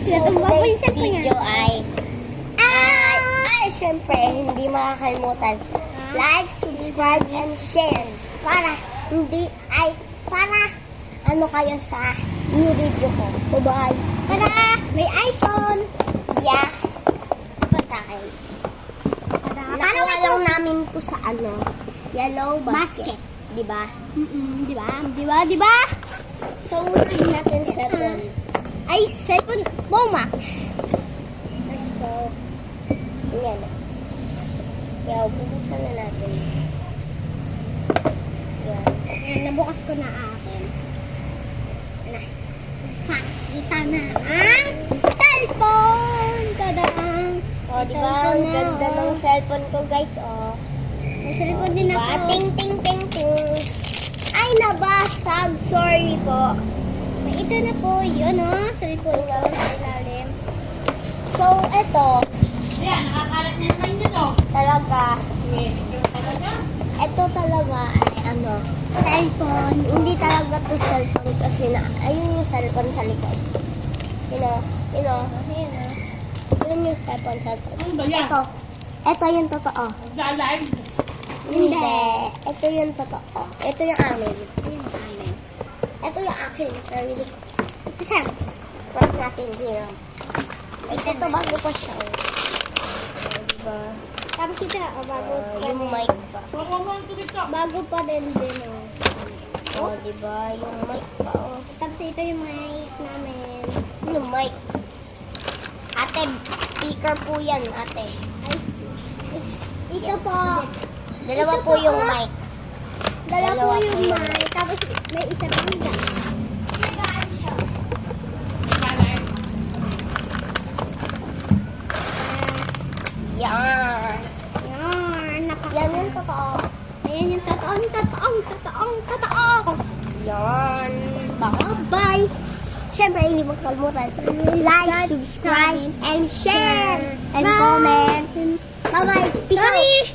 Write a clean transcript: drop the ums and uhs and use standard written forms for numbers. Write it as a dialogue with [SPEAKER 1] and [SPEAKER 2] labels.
[SPEAKER 1] today's video ay syempre, hindi makakalimutan. Like, subscribe, and share. Para ano kayo sa new video ko. Bye-bye. Para may iPhone. Yeah. Pa sa akin. Nakuha lang namin to sa yellow basket. Diba? Diba? So, unahin natin cellphone. Cellphone Pro Max. Let's go. Yan. Kaya, bubuksan na natin. Yan. Ayan, nabukas ko na akin. Pakita na ang cellphone! Tadang! O, diba? Ang ganda ng cellphone ko, guys. O. May cellphone din ako. Ting, ting, ting, ting. Ay, nabasag. Sorry po. Ito na po yun, cellphone ko sa ilalim. So, ito.
[SPEAKER 2] Yan, nakakalat na naman yun,
[SPEAKER 1] Talaga.
[SPEAKER 2] Talaga?
[SPEAKER 1] Ito talaga ay cellphone. Hindi talaga to cellphone kasi ayun yung cellphone sa likod. Yun yung cellphone.
[SPEAKER 2] Ano ba yan?
[SPEAKER 1] Ito yung totoo.
[SPEAKER 2] Nagla-live?
[SPEAKER 1] Hindi. Ito yung totoo. Ito yung amin. Ito yung akin. Sarili ko. Ito sir. Front natin here. Ito bago pa siya. Diba? Tapos kita, bago pa yung mic pa. Bago pa din. Diba? Yung mic pa. Tapos ito yung mic namin. Yung mic. Ate, speaker po yan, ate. Ito po. Dalawa po yung mic. Dalawa po yung mic. Tapos may isa pang dyan. Yan. Yan yung totoo. Ayan yung totoo. Yan. Bye. Siyempre, hindi mo kalimutan. Like, subscribe, and share. And comment. Bye-bye. Peace out.